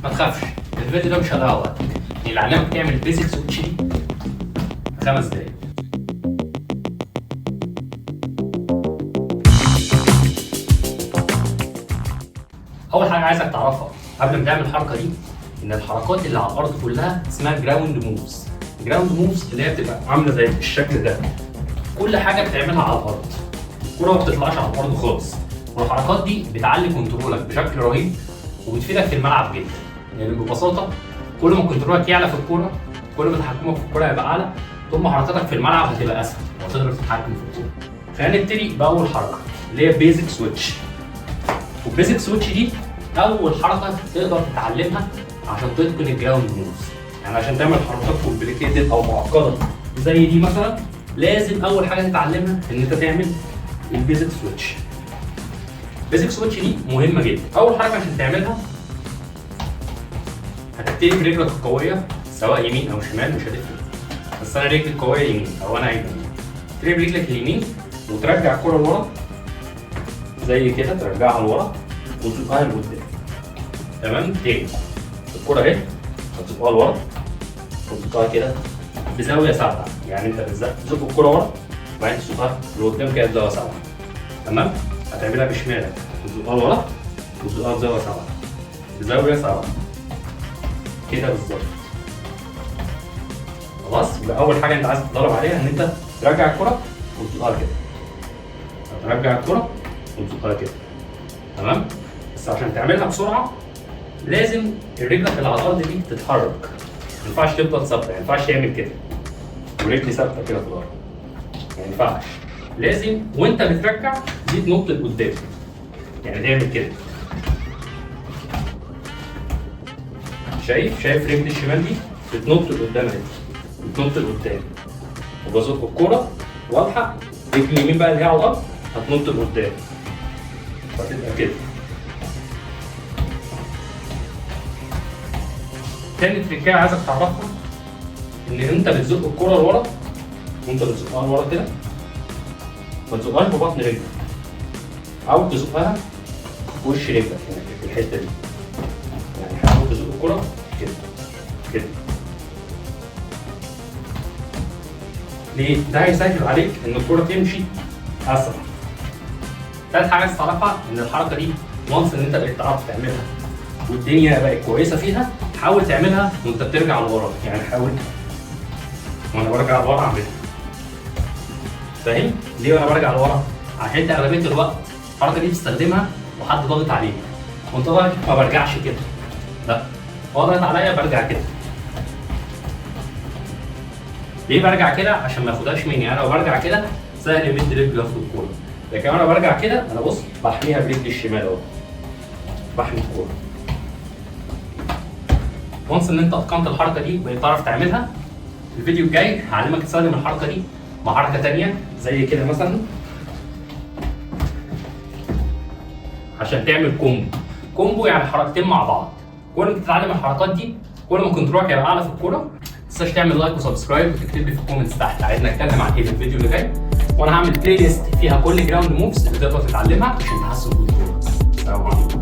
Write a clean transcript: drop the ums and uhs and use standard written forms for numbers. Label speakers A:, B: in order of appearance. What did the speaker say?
A: ما تخافش، الفيديو ده مش هيضيع وقتك. اللي علمك تعمل بيزك سويتش دي 5 دقايق. اول حاجه عايزك تعرفها قبل ما تعمل الحركه دي ان الحركات اللي على الارض كلها اسمها جراوند موفز. جراوند موفز اللي هي بتبقى عامله زي الشكل ده، كل حاجه بتعملها على الارض، الكوره ما بتطلعش على الارض خالص. والحركات دي بتعلي كنترولك بشكل رهيب وبتفيدك في الملعب جدا. يعني ببساطه كل ما كنترولك يعلى في الكوره، كل ما تحكمك في الكوره هيبقى اعلى، طول ما حركاتك في الملعب هتبقى اسهل وهتقدر تتحكم في الكوره. خلينا نبتدي باول حركه اللي هي بيزك سويتش. والبيزك سويتش دي اول حركه تقدر تتعلمها عشان تتقن الجراوند موفز. يعني عشان تعمل حركات كومبليكيتد او معقده زي دي مثلا، لازم اول حاجه تتعلمها ان انت تعمل البيزك سويتش. البيزك سويتش دي مهمه جدا. اول حركه عشان تعملها هتبتدي برجلك القويه، سواء يمين او شمال مش هتفرق، بس انا رجلي القويه يمين او انا يمين. تبتدي برجلك اليمين وترجع الكوره لورا زي كده، ترجعها لورا وتزقها لقدام. تمام؟ تاني الكوره اهي هتزقها لورا وتزقها كده بزاويه ثابته، يعني انت بتزق الكوره ورا وبعدين تزقها لقدام كده بزاويه ثابته. تمام؟ هتعملها بشمالك وتزقها لورا وتزقها بزاويه ثابته، بزاويه ثابته كده بالظبط. خلاص؟ يبقى اول حاجه انت عايز تتدرب عليها ان انت ترجع الكوره وتزقها كده. ترجع الكوره وتزقها كده. تمام؟ بس عشان تعملها بسرعه لازم رجلك اللي على الارض دي تتحرك. ما ينفعش تفضل ثابته، ما ينفعش تعمل كده ورجلي ثابته كده في الارض. ما ينفعش. لازم وانت بترجع دي تنط لقدام. يعني تعمل كده. شايف رجلي الشمال دي بتنط لقدام اهي. بتنط لقدام. وبزق الكوره والحق رجلي اليمين بقى اللي هي على الارض هتنط لقدام. فتبقى كده. تاني تريكايه عايزك تعرفها ان انت بتزق الكوره لورا وانت بتزقها لورا كده، ما تزقهاش ببطن رجلك او تزقها بوش رجلك يعني في الحته دي. يعني حاول تزق الكوره كده كده. ليه؟ ده هيسهل عليك ان الكوره تمشي اسرع. تالت حاجه عايز تعرفها ان الحركه دي وانس ان انت بقيت تعرف تعملها والدنيا بقت كويسه فيها، حاول تعملها وانت بترجع لورا. يعني حاول وانا برجع لورا اعملها. فاهم؟ ليه وانا برجع لورا؟ عشان انت اغلبيه الوقت الحركه دي بتستخدمها وحد ضاغط عليك، وانت ضاغط ما برجعش كده. لا، هو ضاغط عليا برجع كده. ليه برجع كده؟ عشان ما ياخدهاش مني. انا لو برجع كده سهل يمد رجلي ياخد الكوره، لكن انا برجع كده انا بص بحميها برجلي الشمال اهو. بحمي الكوره. وانس ان انت اتقنت الحركه دي وبقيت تعرف تعملها، الفيديو الجاي هعلمك تستخدم الحركه دي مع حركه ثانيه زي كده مثلا عشان تعمل كومبو. كومبو يعني حركتين مع بعض. كل ما تتعلم الحركات دي كل ما كنترولك هيبقى اعلى في الكوره. ما تنساش تعمل لايك وسبسكرايب وتكتب لي في الكومنتس تحت عايزنا نتكلم عن ايه في الفيديو اللي جاي، وانا هعمل بلاي ليست فيها كل جراوند موفز اللي تقدر تتعلمها عشان تحسن كنترولك. السلام عليكم.